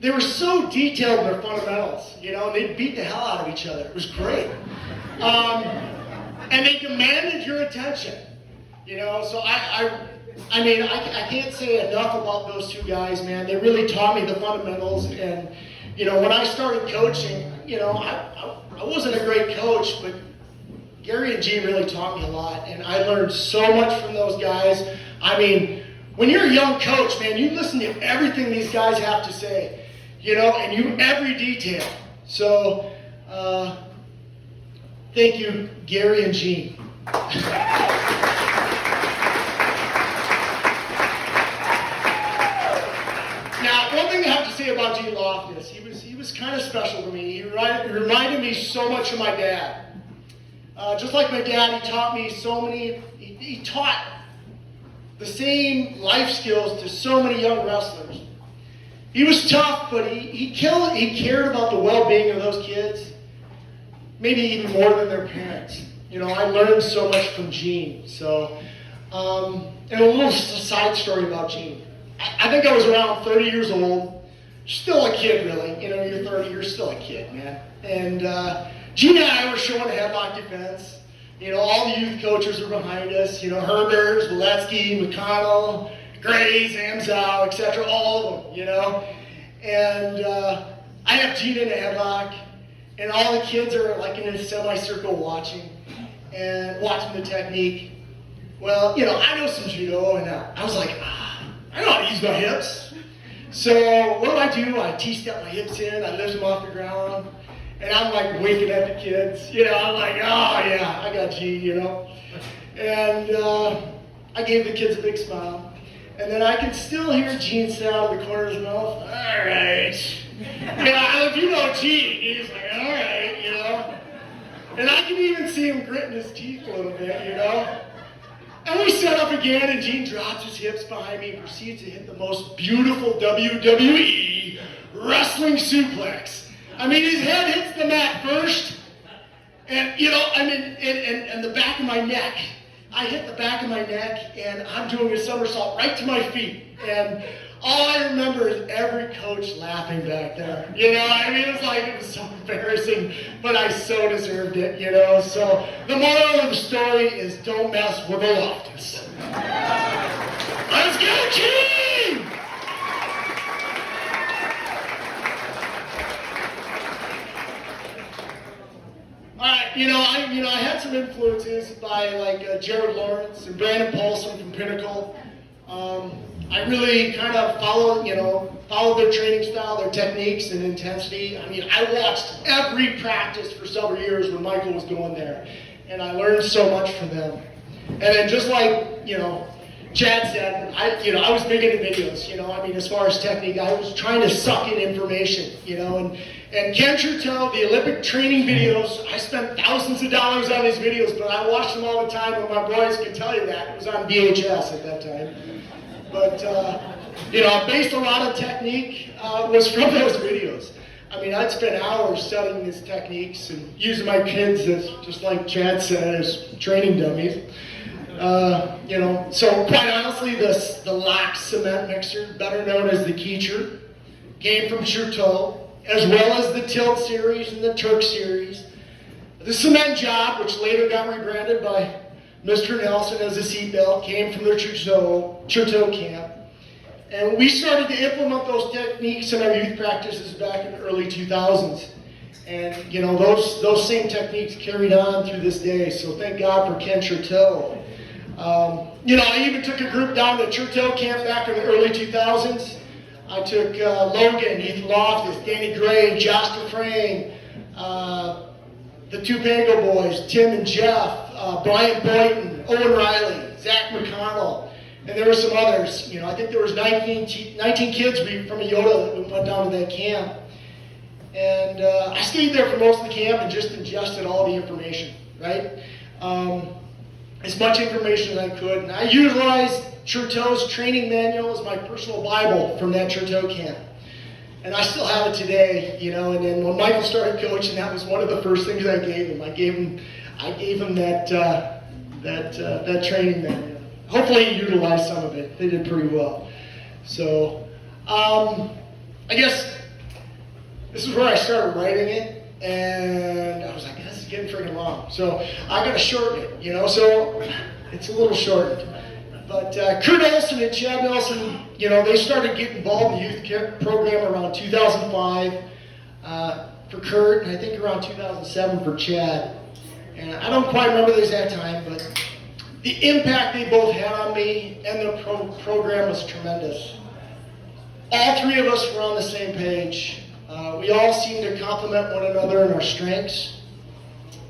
They were so detailed in their fundamentals, you know, they'd beat the hell out of each other. It was great. And they demanded your attention, you know, so I can't say enough about those two guys, man. They really taught me the fundamentals, and, you know, when I started coaching, you know, I wasn't a great coach, but Gary and Gene really taught me a lot, and I learned so much from those guys. I mean, when you're a young coach, man, you listen to everything these guys have to say, you know, and every detail. So, thank you, Gary and Gene. Now, one thing I have to say about Gene Loftus, he was kind of special to me. He reminded me so much of my dad. Just like my dad, he taught me so many. He taught the same life skills to so many young wrestlers. He was tough, but he cared about the well-being of those kids, maybe even more than their parents. You know, I learned so much from Gene. So, and a little side story about Gene. I think I was around 30 years old, still a kid, really. You know, you're 30, you're still a kid, man. And Gene and I were showing headlock defense. You know, all the youth coaches were behind us. You know, Herbers, Waletsky, McConnell, Gray, Zamzow, etc. All of them, you know. And I have Gene in a headlock, and all the kids are like in a semicircle watching the technique. Well, you know, I know some judo, and I was like, I know how to use my hips. So what do? I T-step my hips in, I lift them off the ground, and I'm like winking at the kids. You know, I'm like, oh yeah, I got Gene, you know. And I gave the kids a big smile. And then I can still hear Gene say out of the corner of his mouth, all right. Yeah, if you know Gene, he's like, all right, you know. And I can even see him gritting his teeth a little bit, you know. And we set up again, and Gene drops his hips behind me and proceeds to hit the most beautiful WWE wrestling suplex. I mean, his head hits the mat first, and, you know, I mean, and the back of my neck. I hit the back of my neck, and I'm doing a somersault right to my feet. And all I remember is every coach laughing back there. You know, I mean, it was so embarrassing, but I so deserved it, you know. So the moral of the story is don't mess with the Loftus. Let's go, team! All right, I had some influences by like Jared Lawrence and Brandon Paulson from Pinnacle. I really kind of followed their training style, their techniques and intensity. I mean, I watched every practice for several years when Michael was going there, and I learned so much from them. And then just like, Chad said, I was big into videos, I mean, as far as technique, I was trying to suck in information, and Ken Churchill, the Olympic training videos, I spent thousands of dollars on his videos, but I watched them all the time, and my boys can tell you that. It was on VHS at that time. But, I based a lot of technique was from those videos. I mean, I'd spend hours studying these techniques and using my kids as, just like Chad said, as training dummies. So quite honestly, the lax cement mixer, better known as the Keacher, came from Churchill, as well as the Tilt series and the Turk series. The cement job, which later got rebranded by Mr. Nelson as a seatbelt, came from the Churchill camp. And we started to implement those techniques in our youth practices back in the early 2000s. And, those same techniques carried on through this day, so thank God for Ken Churchill. I even took a group down to Churchill camp back in the early 2000s. I took Logan, Ethan Loftus, Danny Gray, Josh DeFrame, the two Pango boys, Tim and Jeff, Brian Boynton, Owen Riley, Zach McConnell, and there were some others. I think there was 19 kids from Iota that went down to that camp. And I stayed there for most of the camp and just ingested all the information, right? As much information as I could. And I utilized Churchill's training manual as my personal Bible from that Churchill camp. And I still have it today, and then when Michael started coaching, that was one of the first things I gave him. I gave him that training manual. Hopefully he utilized some of it. They did pretty well. So, I guess this is where I started writing it, and I was like, this is getting freaking long. So I got to shorten it, so it's a little shortened. But Kurt Olson and Chad Nelson, they started getting involved in the youth program around 2005 for Kurt, and I think around 2007 for Chad. And I don't quite remember the exact time, but the impact they both had on me and the program was tremendous. All three of us were on the same page. We all seemed to complement one another in our strengths.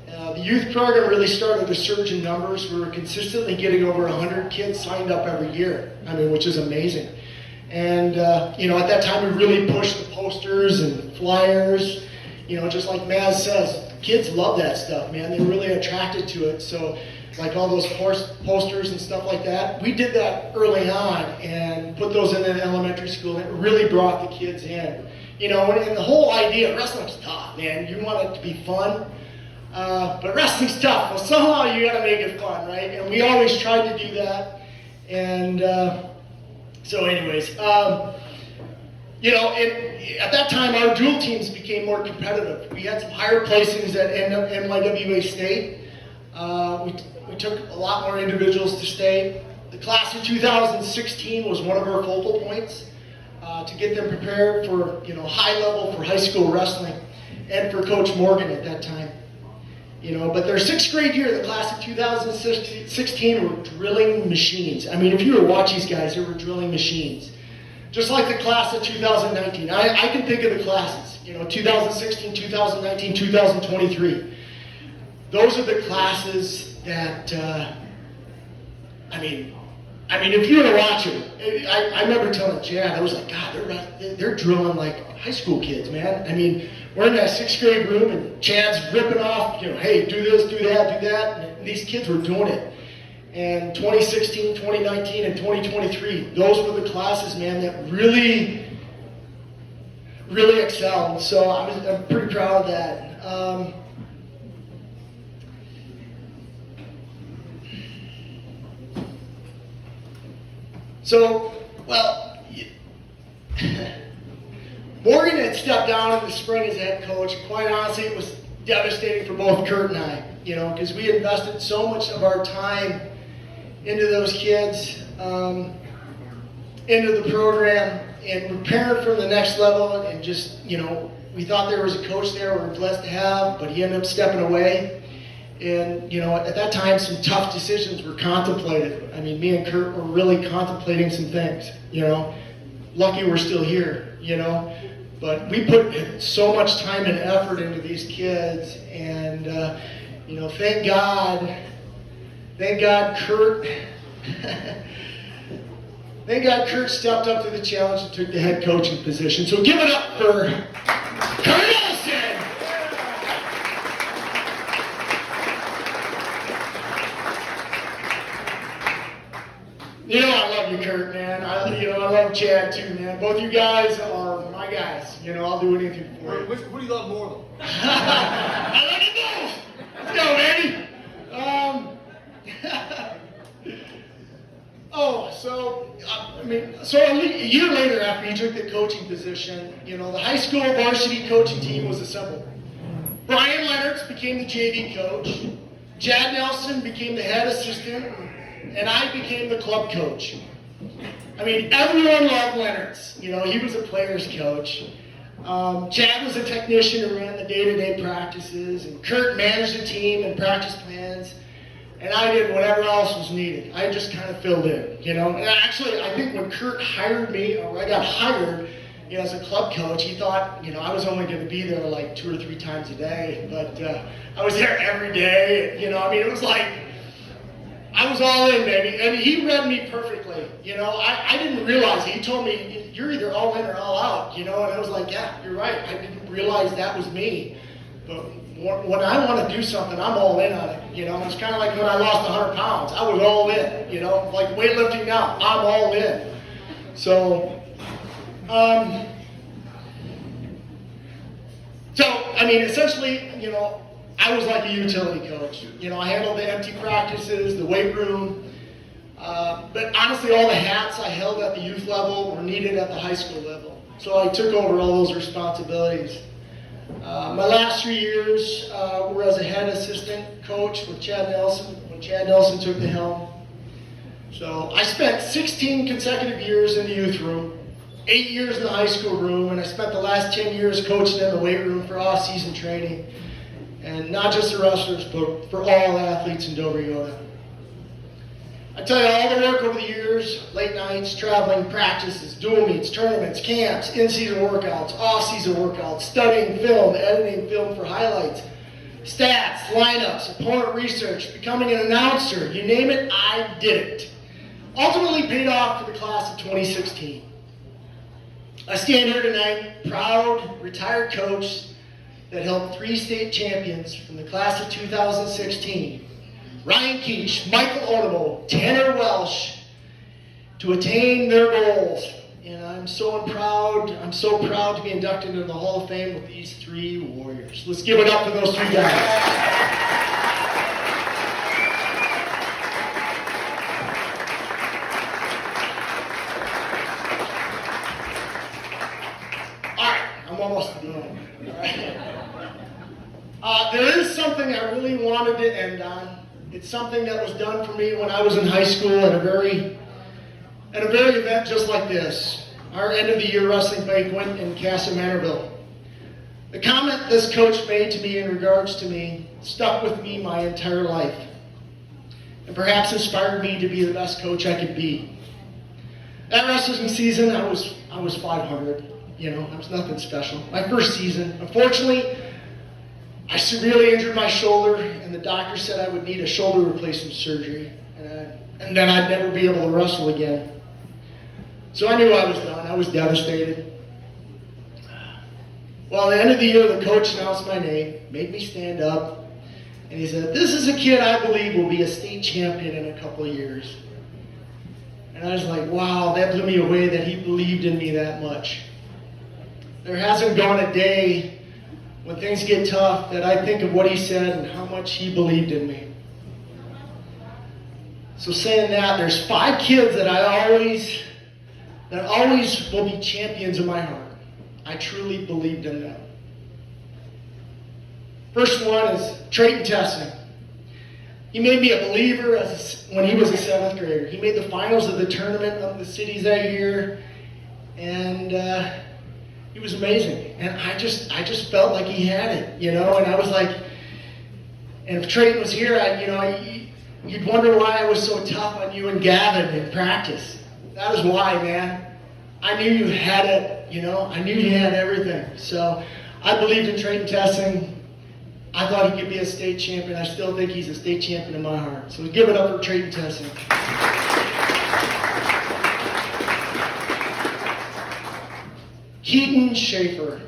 The youth program really started to surge in numbers. We were consistently getting over 100 kids signed up every year, which is amazing. And, at that time we really pushed the posters and flyers, just like Maz says, kids love that stuff, man. They're really attracted to it. So, like all those posters and stuff like that, we did that early on and put those in the elementary school, and it really brought the kids in. And the whole idea, wrestling's tough, man. You want it to be fun. But wrestling's tough. Well, somehow you gotta make it fun, right? And we always tried to do that. And so anyways, at that time, our dual teams became more competitive. We had some higher placings at NYWA State. We took a lot more individuals to state. The class of 2016 was one of our focal points to get them prepared for high level for high school wrestling, and for Coach Morgan at that time. But their 6th grade year, the class of 2016 were drilling machines. I mean, if you were to watch these guys, they were drilling machines. Just like the class of 2019. I can think of the classes, 2016, 2019, 2023. Those are the classes that, if you were to watch it, I remember telling Chad, I was like, God, they're drilling like high school kids, man. I mean, we're in that 6th grade room and Chad's ripping off, hey, do this, do that, do that. And these kids were doing it. And 2016, 2019, and 2023, those were the classes, man, that really, really excelled. So I'm pretty proud of that. Morgan had stepped down in the spring as head coach. Quite honestly, it was devastating for both Kurt and I, because we invested so much of our time into those kids, into the program, and preparing for the next level. And just, we thought there was a coach there we were blessed to have, but he ended up stepping away. And, at that time, some tough decisions were contemplated. I mean, me and Kurt were really contemplating some things, Lucky we're still here, But we put so much time and effort into these kids. And, thank God, Kurt, thank God Kurt stepped up to the challenge and took the head coaching position. So give it up for Kurt Olsen! I love you, Kurt, man. I love Chad too, man. Both you guys are my guys. I'll do anything for you. Who do you love more, though? I love you both. Let's go, baby. So a year later, after he took the coaching position, the high school varsity coaching team was assembled. Brian Leonards became the JV coach. Chad Nelson became the head assistant. And I became the club coach. Everyone loved Leonards. He was a player's coach. Chad was a technician who ran the day-to-day practices, and Kurt managed the team and practice plans, and I did whatever else was needed. I just kind of filled in, And actually, I think when Kurt hired me, or I got hired, as a club coach, he thought, I was only going to be there like 2 or 3 times a day, but I was there every day. It was like, I was all in, baby. And he read me perfectly. I didn't realize it. He told me, you're either all in or all out, And I was like, yeah, you're right. I didn't realize that was me. But when I want to do something, I'm all in on it. It's kind of like when I lost 100 pounds. I was all in, Like weightlifting now, I'm all in. So, essentially, I was like a utility coach. I handled the empty practices, the weight room. But honestly, all the hats I held at the youth level were needed at the high school level. So I took over all those responsibilities. My last 3 years were as a head assistant coach with Chad Nelson, when Chad Nelson took the helm. So I spent 16 consecutive years in the youth room, 8 years in the high school room, and I spent the last 10 years coaching in the weight room for off-season training. And not just the wrestlers, but for all athletes in Dover Yoga. I tell you, all the work over the years, late nights, traveling, practices, dual meets, tournaments, camps, in-season workouts, off-season workouts, studying film, editing film for highlights, stats, lineups, opponent research, becoming an announcer, you name it, I did it. Ultimately paid off for the class of 2016. I stand here tonight, proud, retired coach that helped 3 state champions from the class of 2016, Ryan Keach, Michael Otomo, Tanner Welsh, to attain their goals. And I'm so proud to be inducted into the Hall of Fame with these 3 warriors. Let's give it up for those 3 guys. I'm almost done. There is something I really wanted to end on. It's something that was done for me when I was in high school at a very event just like this. Our end of the year wrestling banquet in Casa Manorville. The comment this coach made to me in regards to me stuck with me my entire life, and perhaps inspired me to be the best coach I could be. That wrestling season, I was 500. You know, I was nothing special. My first season, unfortunately, I severely injured my shoulder, and the doctor said I would need a shoulder replacement surgery, and then I'd never be able to wrestle again. So I knew I was done. I was devastated. Well, at the end of the year, the coach announced my name, made me stand up, and he said, "This is a kid I believe will be a state champion in a couple of years." And I was like, wow, that blew me away that he believed in me that much. There hasn't gone a day when things get tough that I think of what he said and how much he believed in me. So saying that, there's 5 kids that always will be champions in my heart. I truly believed in them. First one is Trayton Tessing. He made me a believer when he was a 7th grader. He made the finals of the tournament of the cities that year, and he was amazing. And I just felt like he had it, you know. And I was like, and if Trayton was here, you'd wonder why I was so tough on you and Gavin in practice. That is why, man. I knew you had it, you know. I knew you had everything. So I believed in Trayton Tessing. I thought he could be a state champion. I still think he's a state champion in my heart. So give it up for Trayton Tessing. Keaton Schaefer,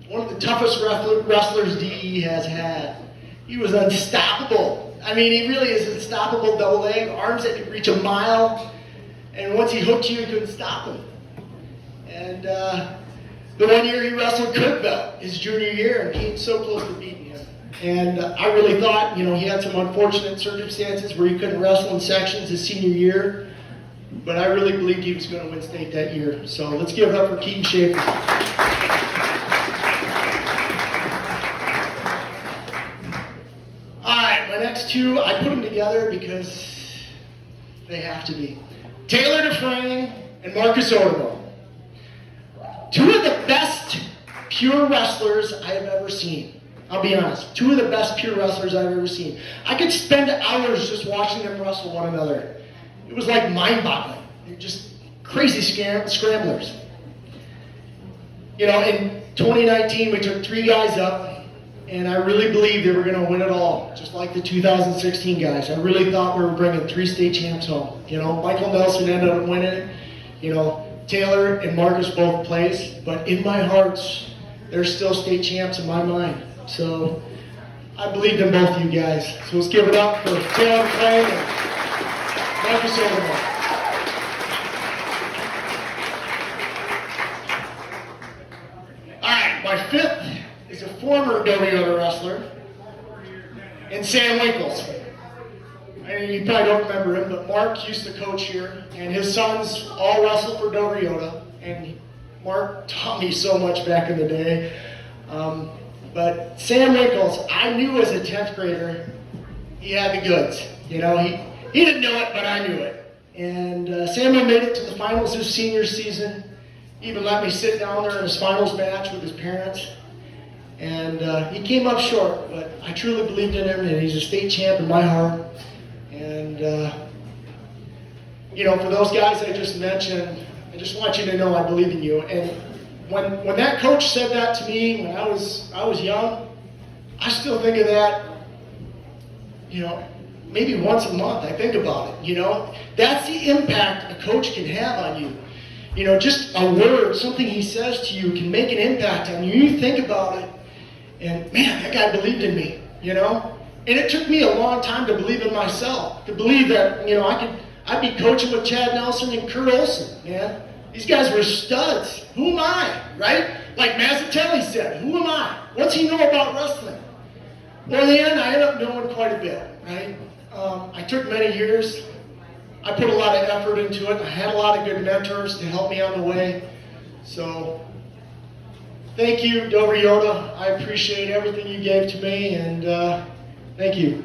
one of the toughest wrestlers DE has had. He was unstoppable. I mean, he really is unstoppable, double leg, arms that could reach a mile. And once he hooked you couldn't stop him. And the one year he wrestled Cookville, his junior year, and came so close to beating him. And I really thought, you know, he had some unfortunate circumstances where he couldn't wrestle in sections his senior year, but I really believed he was going to win state that year. So let's give it up for Keaton Schaefer. All right, my next 2, I put them together because they have to be. Taylor Dufresne and Marcus Otomo. 2 of the best pure wrestlers I have ever seen. I'll be honest. 2 of the best pure wrestlers I've ever seen. I could spend hours just watching them wrestle one another. It was like mind-boggling. They're just crazy scramblers. You know, in 2019, we took 3 guys up, and I really believed they were going to win it all, just like the 2016 guys. I really thought we were bringing 3 state champs home. You know, Michael Nelson ended up winning it. You know, Taylor and Marcus both placed, but in my hearts, they're still state champs in my mind. So I believed in both of you guys. So let's give it up for Taylor Dufresne and Marcus Otomo. All right, my 5th is a former WO wrestler, and Sam Winkles. And you probably don't remember him, but Mark used to coach here, and his sons all wrestled for Doriota, and Mark taught me so much back in the day. But Sam Winkles, I knew as a 10th grader, he had the goods. You know, he didn't know it, but I knew it. And Samuel made it to the finals his senior season. He even let me sit down there in his finals match with his parents. And he came up short, but I truly believed in him, and he's a state champ in my heart. And, you know, for those guys I just mentioned, I just want you to know I believe in you. And when that coach said that to me when I was young, I still think of that, you know, maybe once a month. I think about it, you know. That's the impact a coach can have on you. You know, just a word, something he says to you can make an impact on you. You think about it, and man, that guy believed in me, you know. And it took me a long time to believe in myself, to believe that, you know, I'd be coaching with Chad Nelson and Kurt Olson, man. These guys were studs. Who am I, right? Like Mazzitelli said, who am I? What's he know about wrestling? Well, in the end, I ended up knowing quite a bit, right? I took many years. I put a lot of effort into it. I had a lot of good mentors to help me on the way. So thank you, Dover Yoda. I appreciate everything you gave to me, and thank you.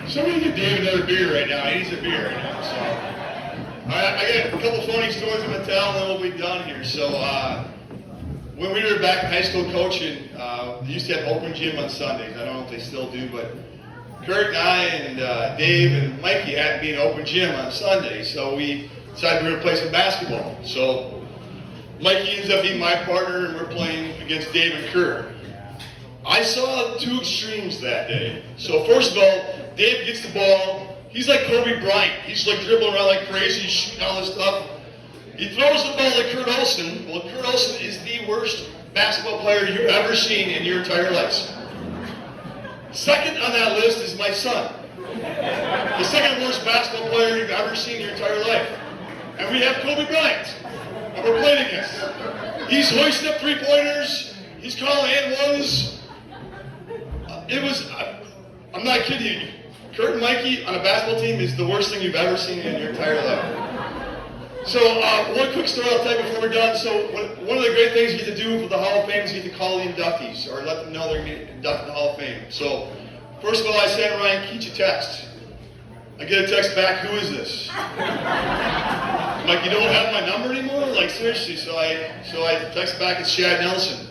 Somebody get Dave another beer right now. He needs a beer right now. So, I got a couple funny stories I'm gonna tell, and then we'll be done here. So, when we were back in high school coaching, they used to have open gym on Sundays. I don't know if they still do, but Kurt and I and Dave and Mikey had to be in open gym on Sunday, so we decided we were gonna play some basketball. So, Mikey ends up being my partner, and we're playing against Dave and Kurt. I saw two extremes that day. So first of all, Dave gets the ball. He's like Kobe Bryant. He's like dribbling around like crazy, shooting all this stuff. He throws the ball to Kurt Olson. Well, Kurt Olson is the worst basketball player you've ever seen in your entire life. Second on that list is my son. The second worst basketball player you've ever seen in your entire life. And we have Kobe Bryant. And we're playing against. He's hoisting up three-pointers. He's calling and-ones. I'm not kidding you. Kurt and Mikey on a basketball team is the worst thing you've ever seen in your entire life. So one quick story I'll tell you before we're done. So one of the great things you get to do with the Hall of Fame is you get to call the inductees or let them know they're going to get inducted in the Hall of Fame. So first of all, I sent Ryan Keach a text. I get a text back, who is this? I'm like, you don't have my number anymore? Like seriously, so I text back, it's Shad Nelson.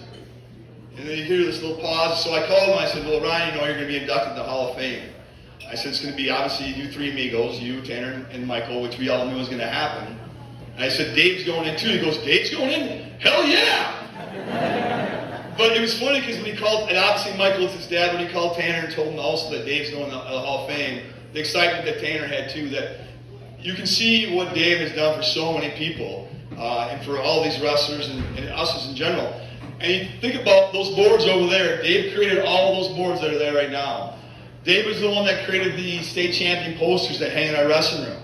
And then you hear this little pause. So I called him. I said, well, Ryan, you know you're going to be inducted in the Hall of Fame. I said, it's going to be obviously you three amigos, you, Tanner, and Michael, which we all knew was going to happen. And I said, Dave's going in too. He goes, Dave's going in? Hell yeah! But it was funny because when he called, and obviously Michael was his dad, when he called Tanner and told him also that Dave's going to the Hall of Fame, the excitement that Tanner had too, that you can see what Dave has done for so many people and for all these wrestlers and us in general. And you think about those boards over there. Dave created all those boards that are there right now. Dave was the one that created the state champion posters that hang in our wrestling room.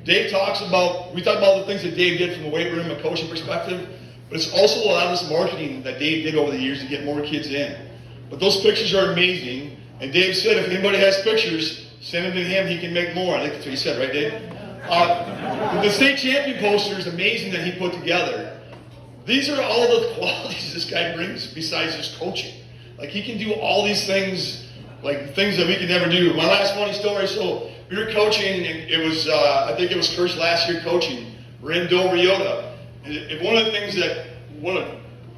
We talk about the things that Dave did from a weight room and coaching perspective, but it's also a lot of this marketing that Dave did over the years to get more kids in. But those pictures are amazing. And Dave said if anybody has pictures, send them to him, he can make more. I think that's what he said, right, Dave? The state champion poster is amazing that he put together. These are all the qualities this guy brings besides just coaching. Like he can do all these things, like things that we can never do. My last funny story, so we were coaching, and it was, I think it was Kurt's last year coaching. We're in Dover Yoda. And one of the things that, one of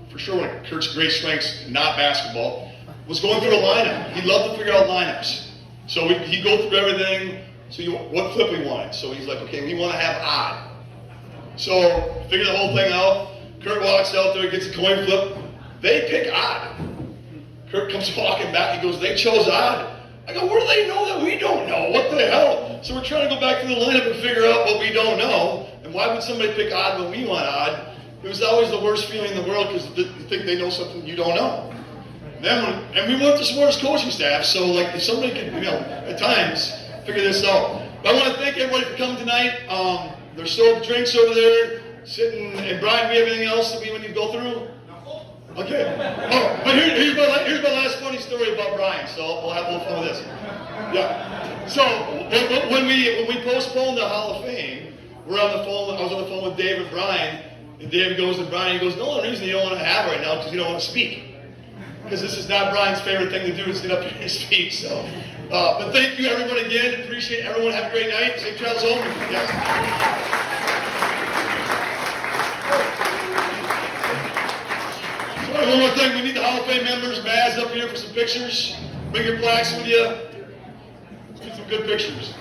Kurt's great strengths, not basketball, was going through a lineup. He loved to figure out lineups. So he'd go through everything, so what flip we wanted. So he's like, okay, we want to have odd. So figure the whole thing out. Kurt walks out there, gets a coin flip. They pick odd. Kurt comes walking back. He goes, they chose odd. I go, where do they know that we don't know? What the hell? So we're trying to go back to the lineup and figure out what we don't know. And why would somebody pick odd when we want odd? It was always the worst feeling in the world because you think they know something you don't know. And we weren't the smartest coaching staff, so like if somebody could, at times, figure this out. But I want to thank everybody for coming tonight. There's still drinks over there. Sitting, and Brian, we have anything else that we need to go through? Okay. Oh, but here's my last funny story about Brian, so we'll have a little fun with this. Yeah. So when we postponed the Hall of Fame, we're on the phone. I was on the phone with Dave and Brian, and Dave goes to Brian. He goes, "The only reason you don't want to have right now is because you don't want to speak, because this is not Brian's favorite thing to do is get up here and speak." So, but thank you everyone again. Appreciate everyone. Have a great night. Safe travels home. Yeah. One more thing, we need the Hall of Fame members, Maz up here for some pictures. Bring your plaques with you. Get some good pictures.